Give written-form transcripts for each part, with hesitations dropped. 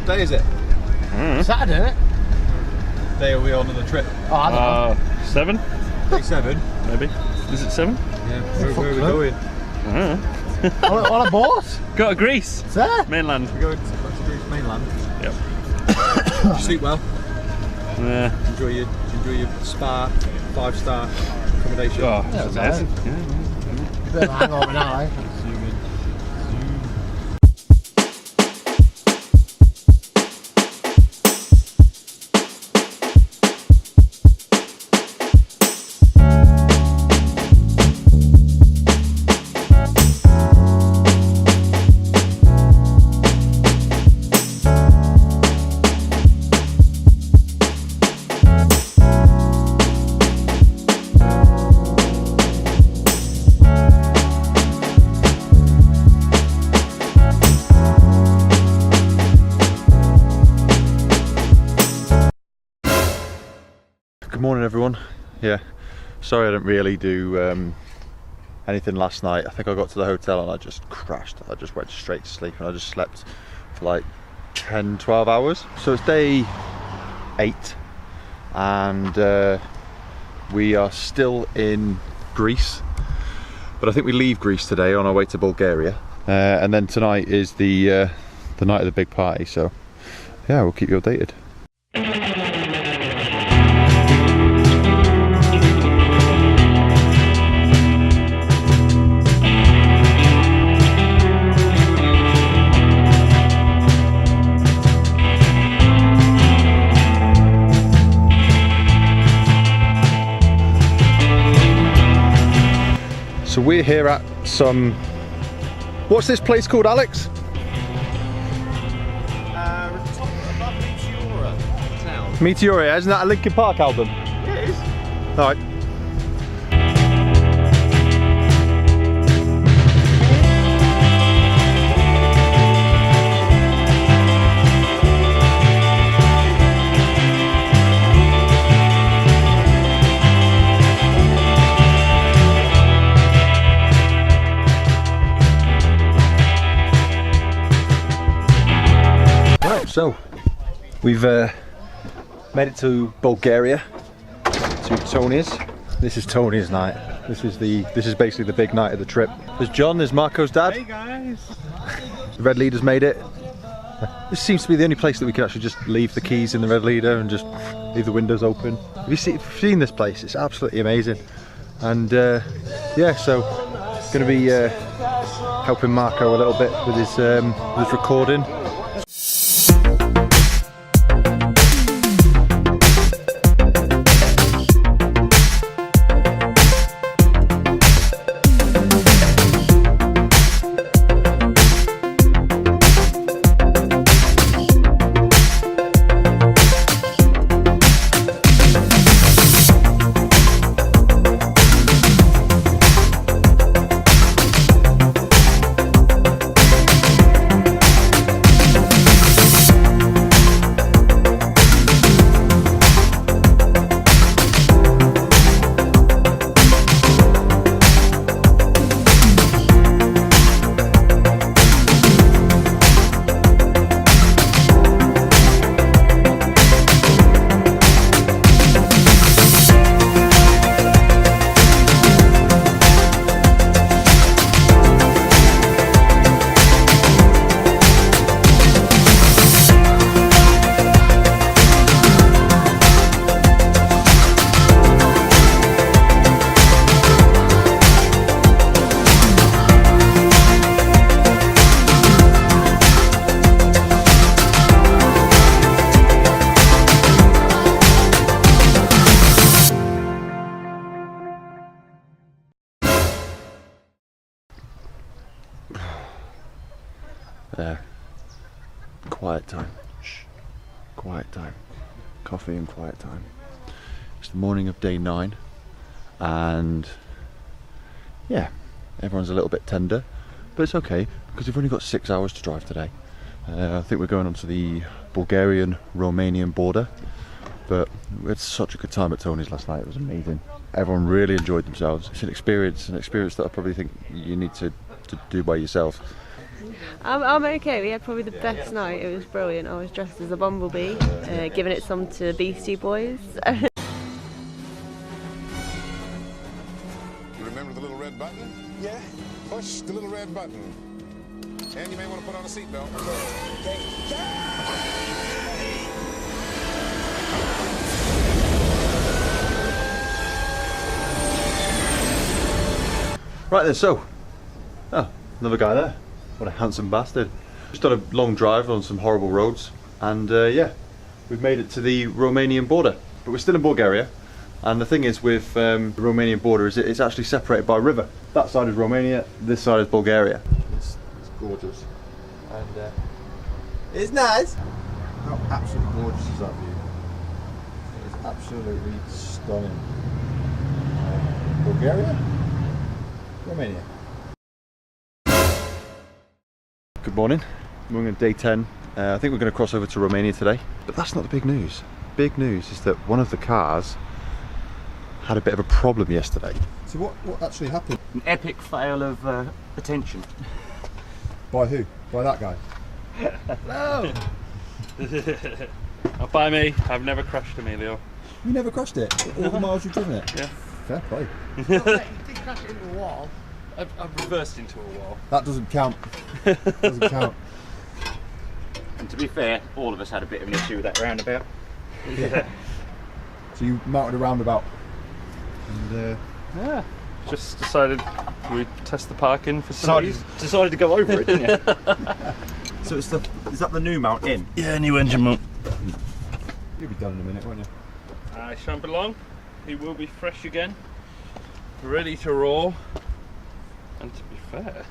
What day is it? Saturday, isn't it? What day are we on the trip? Oh, I don't know. 7? Day 7. Maybe. Is it 7? Yeah. Where are we going? On a boat? Go to Greece. There? Mainland. We're going to Greece mainland. Yep. Did you sleep well? Yeah. Enjoy your spa, 5-star accommodation. Oh, Yeah, it was amazing. alright. Yeah. Bit of a hangover now, eh? Good morning, everyone. Yeah, sorry I didn't really do anything last night. I think I got to the hotel and I just crashed. I just went straight to sleep and I just slept for like 10-12 hours. So it's day 8 and we are still in Greece, but I think we leave Greece today on our way to Bulgaria, and then tonight is the night of the big party. So yeah, we'll keep you updated. So we're here at some, what's this place called, Alex? Top above Meteora town. Meteora, isn't that a Linkin Park album? Yeah, it is. Alright. So, we've made it to Bulgaria, to Tony's. This is Tony's night. This is basically the big night of the trip. There's John, there's Marco's dad. Hey guys. The Red Leader's made it. This seems to be the only place that we can actually just leave the keys in the Red Leader and just leave the windows open. Have you seen this place? It's absolutely amazing. And yeah, so going to be helping Marco a little bit with his recording. Quiet time. Shh. Quiet time. Coffee and quiet time. It's the morning of day 9 and yeah, everyone's a little bit tender, but it's okay because we've only got 6 hours to drive today. I think we're going onto the Bulgarian-Romanian border, but we had such a good time at Tony's last night. It was amazing. Everyone really enjoyed themselves. It's an experience that I probably think you need to do by yourself. I'm okay. We had probably the best night. It was brilliant. I was dressed as a bumblebee, giving it some to Beastie Boys. You remember the little red button? Yeah. Push the little red button. And you may want to put on a seatbelt. Right then, so, another guy there. What a handsome bastard. Just done a long drive on some horrible roads, and yeah, we've made it to the Romanian border. But we're still in Bulgaria, and the thing is with the Romanian border is it's actually separated by a river. That side is Romania, this side is Bulgaria. It's gorgeous. And it's nice. How absolutely gorgeous is that view? It is absolutely stunning. Bulgaria? Romania. Good morning. We're on day 10. I think we're going to cross over to Romania today. But that's not the big news. Big news is that one of the cars had a bit of a problem yesterday. So what actually happened? An epic fail of attention. By who? By that guy? No! Not by me. I've never crashed Emilio. You never crashed it? All the miles you've driven it? Yeah. Fair play. You did crash it into a wall. I've reversed into a wall. That doesn't count. Doesn't count. And to be fair, all of us had a bit of an issue with that roundabout. Yeah. So you mounted a roundabout. And Yeah. Just decided we'd test the parking facilities. Decided to go over it, didn't you? So is that the new mount in? Yeah, new engine mount. you'll be done in a minute, won't you? I shan't be long. He will be fresh again, ready to roll. And to be fair,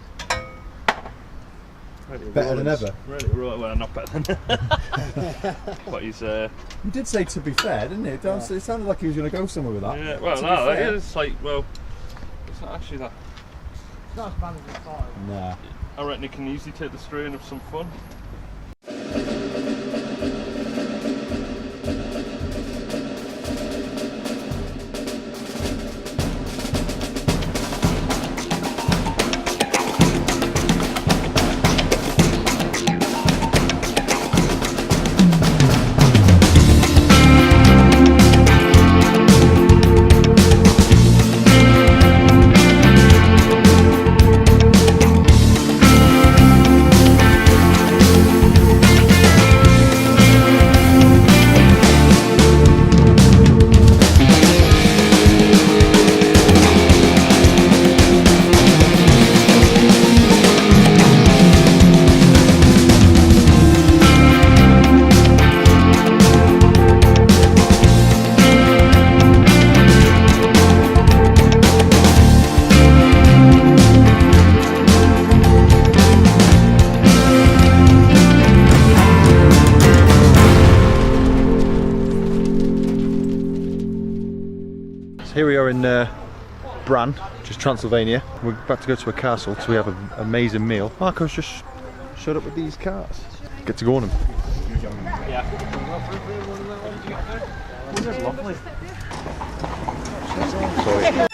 Better than ever. Ready to roll. Well, not better than. But he's. You did say to be fair, didn't it? It sounded like he was going to go somewhere with that. Yeah. Well, To be no, fair. it's like it's not actually that. It's not as bad as it thought. Nah. I reckon it can easily take the strain of some fun. Here we are in Bran, which is Transylvania. We're about to go to a castle so we have an amazing meal. Marco's just showed up with these cars. Get to go on them. Sorry.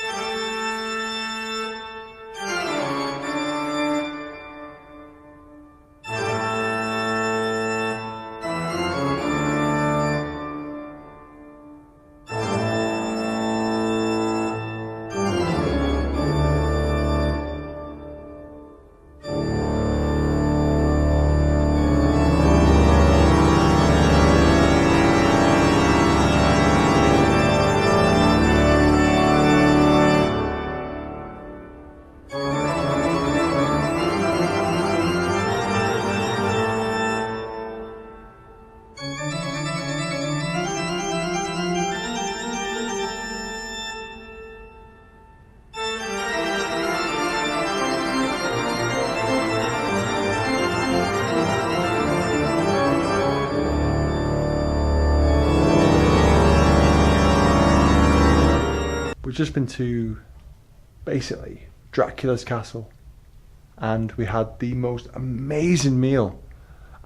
We've just been to basically Dracula's castle, and we had the most amazing meal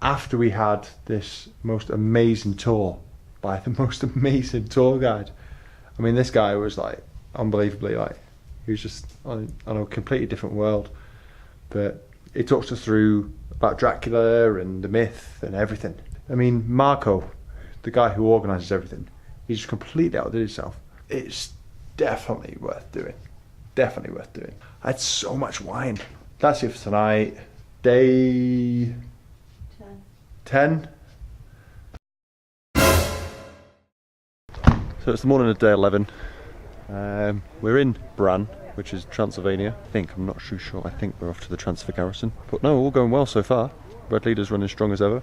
after we had this most amazing tour by the most amazing tour guide. I mean, this guy was like unbelievably, like, he was just on a completely different world. But He talks us through about Dracula and the myth and everything. I mean, Marco, the guy who organises everything, he's just completely outdid himself. It's definitely worth doing. Definitely worth doing. I had so much wine. That's it for tonight. Day 10. So it's the morning of day 11. We're in Bran, which is Transylvania. I'm not too sure. I think we're off to the transfer garrison. But no, all going well so far. Red Leader's running strong as ever.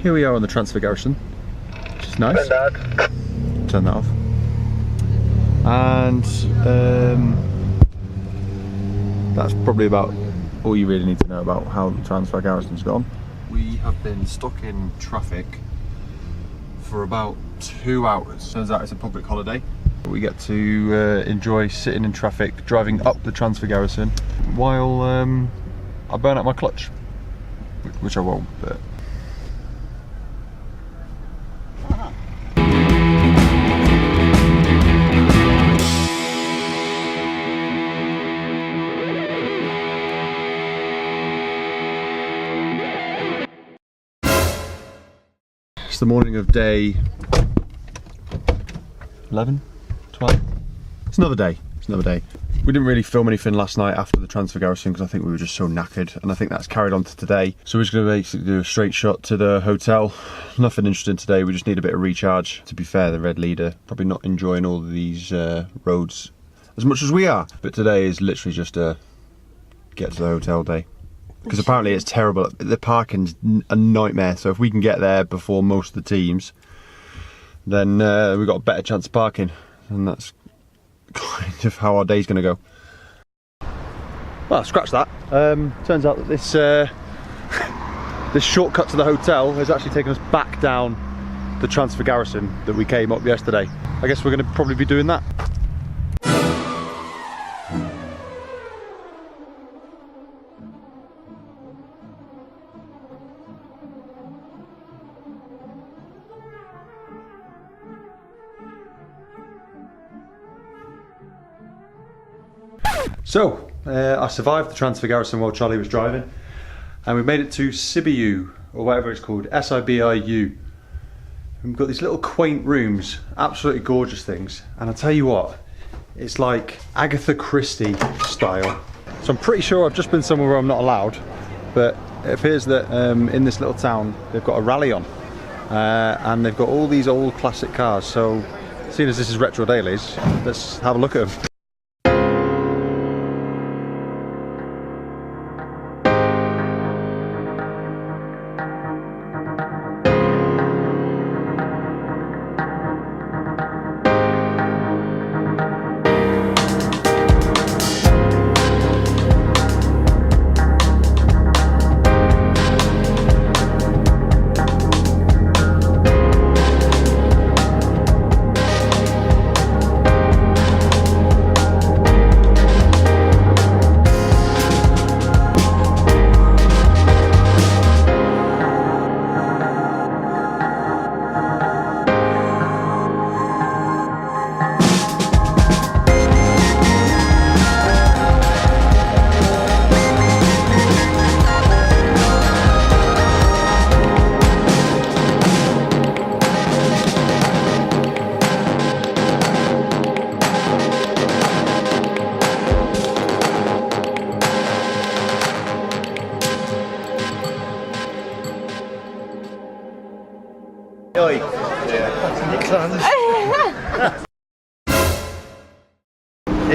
Here we are on the transfer garrison, which is nice. Turn that off. And that's probably about all you really need to know about how the transfer garrison's gone. We have been stuck in traffic for about 2 hours. Turns out it's a public holiday. We get to enjoy sitting in traffic, driving up the transfer garrison, while I burn out my clutch, which I won't, but... It's the morning of day 11, 12. It's another day. It's another day. We didn't really film anything last night after the transfer garrison because I think we were just so knackered, and I think that's carried on to today. So we're just going to basically do a straight shot to the hotel. Nothing interesting today. We just need a bit of recharge. To be fair, the Red Leader probably not enjoying all of these roads as much as we are. But today is literally just a get to the hotel day. Because apparently it's terrible. The parking's a nightmare, so if we can get there before most of the teams, then we've got a better chance of parking, and that's kind of how our day's going to go. Well, scratch that. Turns out that this this shortcut to the hotel has actually taken us back down the transfer garrison that we came up yesterday. I guess we're going to probably be doing that. So, I survived the transfer garrison while Charlie was driving, and we made it to Sibiu, or whatever it's called, S-I-B-I-U. We've got these little quaint rooms, absolutely gorgeous things, and I tell you what, it's like Agatha Christie style. So I'm pretty sure I've just been somewhere where I'm not allowed, but it appears that in this little town they've got a rally on, and they've got all these old classic cars, so seeing as this is Retro Dailies, let's have a look at them.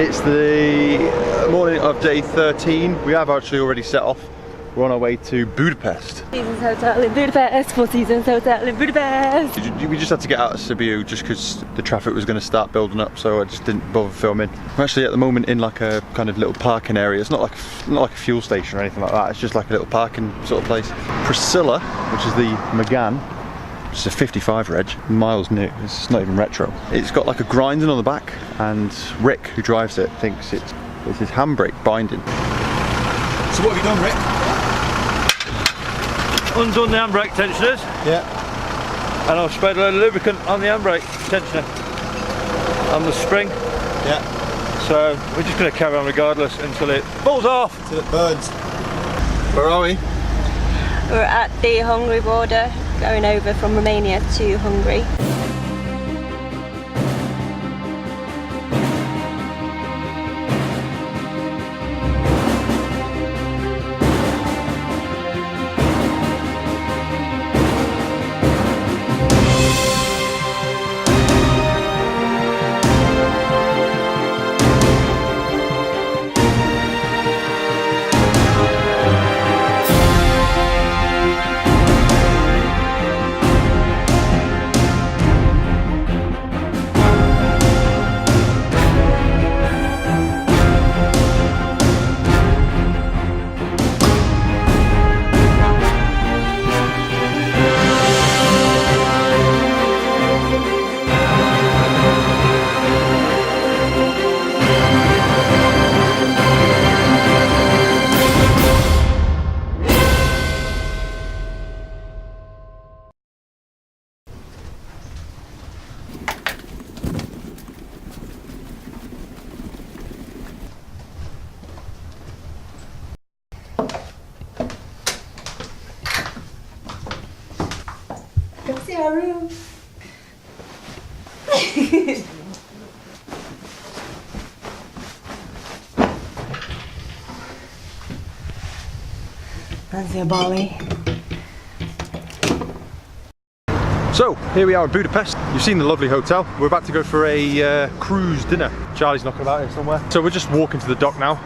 It's the morning of day 13. We have actually already set off. We're on our way to Budapest. Seasons Hotel in Budapest, Four Seasons Hotel in Budapest. We just had to get out of Sibiu just because the traffic was going to start building up, so I just didn't bother filming. We're actually at the moment in like a kind of little parking area. It's not like a fuel station or anything like that. It's just like a little parking sort of place. Priscilla, which is the Megane, it's a 55 reg, miles new. It's not even retro. It's got like a grinding on the back, and Rick, who drives it, thinks it's his handbrake binding. So what have you done, Rick? Undone the handbrake tensioners. Yeah. And I've sprayed a load of lubricant on the handbrake tensioner. On the spring. Yeah. So we're just going to carry on regardless until it falls off. Till it burns. Where are we? We're at the Hungary border, going over from Romania to Hungary. Come see our room. Fancy a Bali. So, here we are in Budapest. You've seen the lovely hotel. We're about to go for a cruise dinner. Charlie's knocking about here somewhere. So we're just walking to the dock now.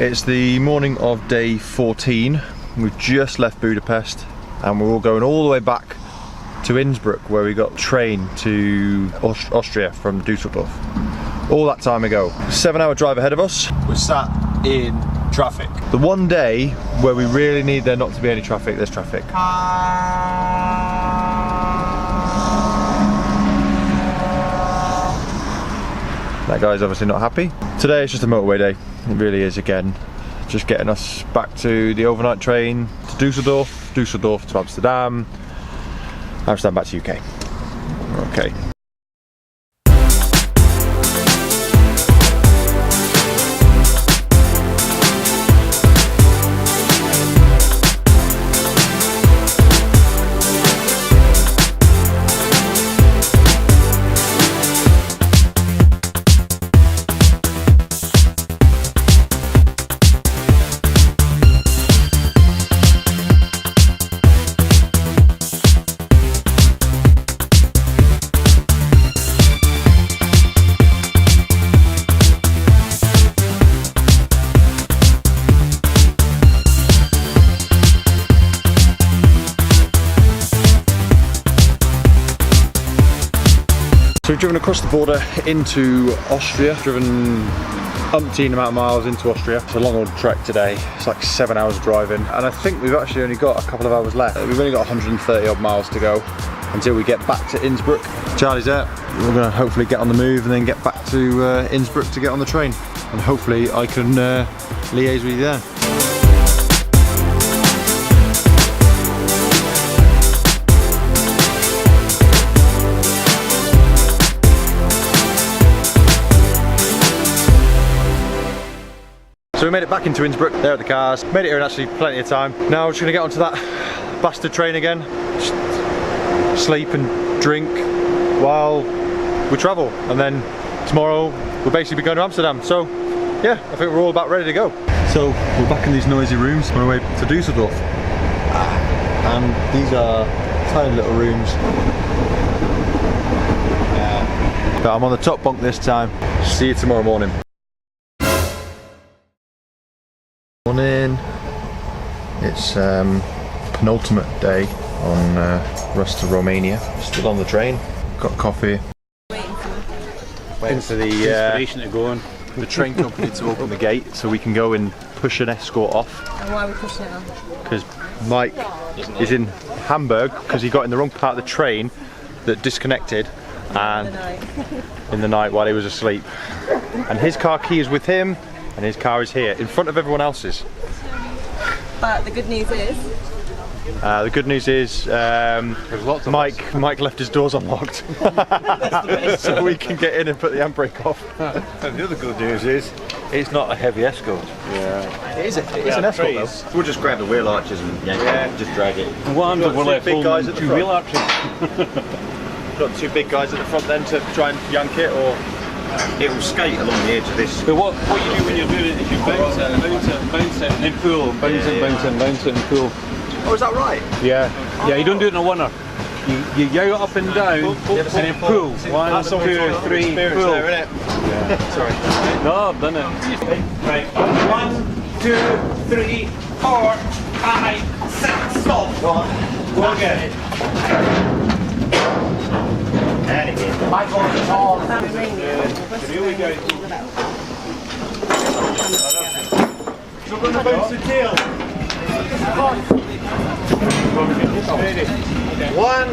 It's the morning of day 14. We've just left Budapest and we're all going all the way back to Innsbruck, where we got a train to Austria from Düsseldorf. All that time ago. 7-hour drive ahead of us. We're sat in traffic. The one day where we really need there not to be any traffic, there's traffic. That guy's obviously not happy. Today is just a motorway day. It really is, again. Just getting us back to the overnight train to Düsseldorf, Düsseldorf to Amsterdam, Amsterdam back to UK. Okay. driven across the border into Austria, driven umpteen amount of miles into Austria. It's a long old trek today. It's like 7 hours driving, and I think we've actually only got a couple of hours left. We've only got 130 odd miles to go until we get back to Innsbruck. Charlie's out. We're gonna hopefully get on the move and then get back to Innsbruck to get on the train, and hopefully I can liaise with you there. So we made it back into Innsbruck, there at the cars, made it here in actually plenty of time. Now we're just gonna get onto that bastard train again, just sleep and drink while we travel, and then tomorrow we'll basically be going to Amsterdam. So yeah, I think we're all about ready to go. So we're back in these noisy rooms on our way to Düsseldorf, and these are tiny little rooms. But I'm on the top bunk this time. See you tomorrow morning. Morning. It's penultimate day on Rust to Romania. Still on the train. Got coffee. Waiting for the Inspiration to go on. The train company to open the gate so we can go and push an escort off. And why are we pushing it off? Because Mike is in Hamburg because he got in the wrong part of the train that disconnected and in the night while he was asleep. And his car key is with him. And his car is here, in front of everyone else's. But the good news is... Mike left his doors unlocked. So we can get in and put the handbrake off. And the other good news is, it's not a heavy escort. Yeah. It is an escort though. We'll just grab the wheel arches and just drag it. One of the big guys at the front. wheel arches. Got two big guys at the front then to try and yank it, or... It will skate along the edge of this. But what you do when you're doing it is you bounce it, and then pull, bounce it and pull. Oh, is that right? Yeah, you don't do it in a oneer. You yow it up and down, and then pull. 1, 2, 3, pull. There, isn't it? Yeah. Sorry. No, I've done it. Right. 1, 2, 3, 4, 5, 6, stop. Go on. Go again. And again. I got it all. Here we go. So we're going to bounce the tail. 1,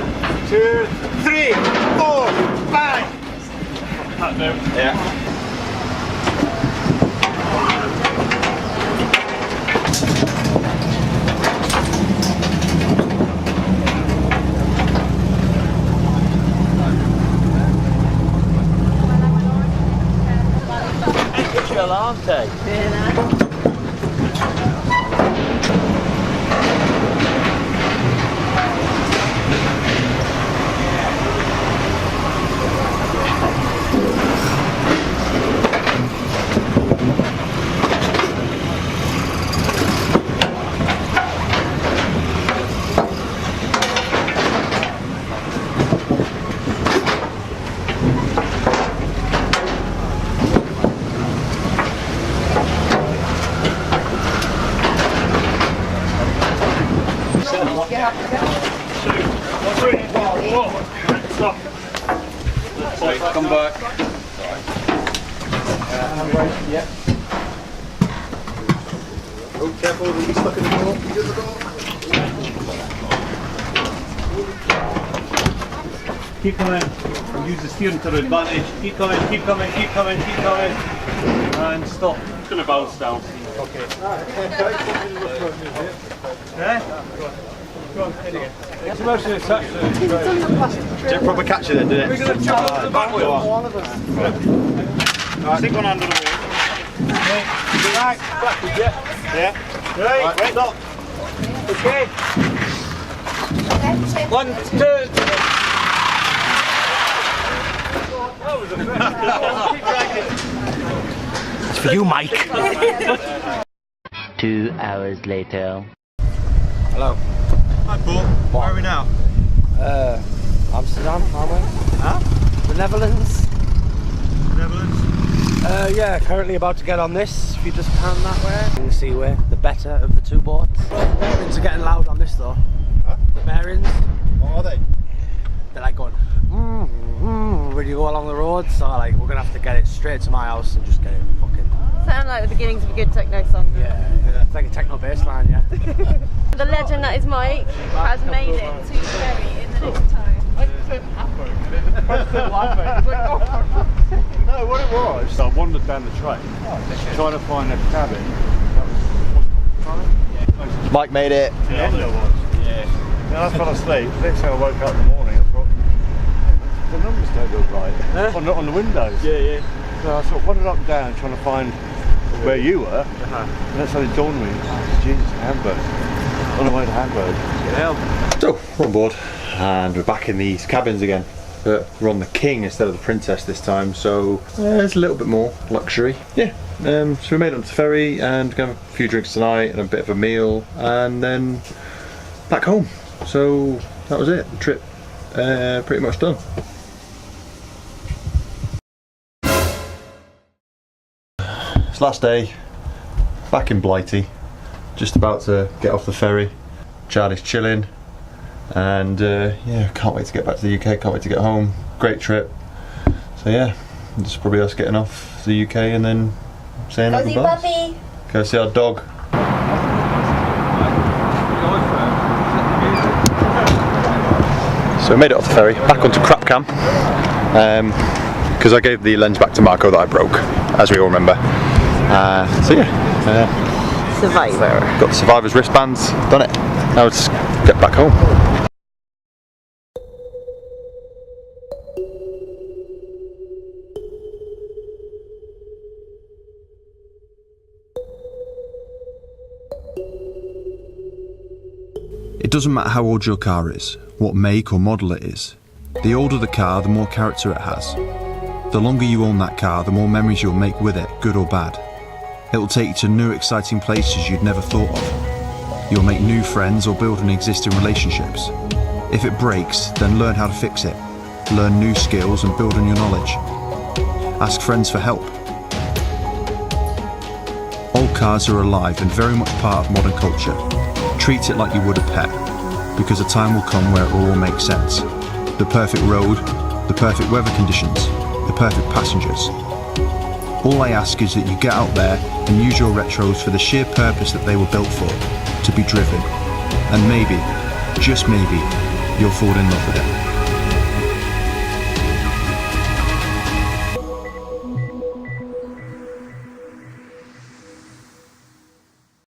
2, 3, 4, 5. Yeah. Aren't they? Come back. Yeah. Oh, careful, he's stuck in the door. Keep coming. Use the steering to the advantage. Keep coming, keep coming, keep coming, keep coming. And stop. It's going to bounce down. Okay. Yeah? Go on, head again. It's mostly attached to the Did it proper catch it then, did it? We're going to jump off the back wheel. One of us. Stick one under the wheel. Okay. Back. Backwards, yeah. Yeah. Right. Stop. Okay. 1, 2. It's for you, Mike. 2 hours later. Hello. Hi Paul, where are we now? Amsterdam, aren't we? Huh? The Netherlands. Netherlands? Yeah, currently about to get on this. If you just pan that way, you can see we're the better of the two boards. The bearings are getting loud on this though. Huh? The bearings, What are they? they're like going when you go along the road. So like we're gonna have to get it straight to my house and just get it fucking. Sound like the beginnings of a good techno song. Yeah, it's like a techno bass line, yeah. The legend that is Mike has made it to Ferry in the next time. No, what it was, I wandered down the train trying to find a cabin. Mike made it. The end I was. Yeah. Then I fell asleep. The next thing I woke up in the morning, I thought, the numbers don't look right on the windows. Yeah. So I sort of wandered up and down trying to find where you were. And that's how it dawned on me. Jesus, Hamburg. On the way to Hamburg. So we're on board and we're back in these cabins again, but we're on the King instead of the Princess this time, so there's a little bit more luxury. Yeah, so we made it onto the ferry and we're gonna have a few drinks tonight and a bit of a meal and then back home. So that was it, the trip pretty much done. It's last day, back in Blighty, just about to get off the ferry. Charlie's chilling, and yeah, can't wait to get back to the UK, can't wait to get home. Great trip. So yeah, this is probably us getting off the UK and then saying our goodbyes. Puppy. Go see our dog. So we made it off the ferry, back onto Crap Cam, because I gave the lens back to Marco that I broke, as we all remember. So yeah, Survivor. got the Survivor's wristbands, done it. Now let's get back home. It doesn't matter how old your car is, what make or model it is. The older the car, the more character it has. The longer you own that car, the more memories you'll make with it, good or bad. It'll take you to new exciting places you'd never thought of. You'll make new friends or build on existing relationships. If it breaks, then learn how to fix it. Learn new skills and build on your knowledge. Ask friends for help. Old cars are alive and very much part of modern culture. Treat it like you would a pet, because a time will come where it will all make sense. The perfect road, the perfect weather conditions, the perfect passengers. All I ask is that you get out there and use your retros for the sheer purpose that they were built for, to be driven. And maybe, just maybe, you'll fall in love with it.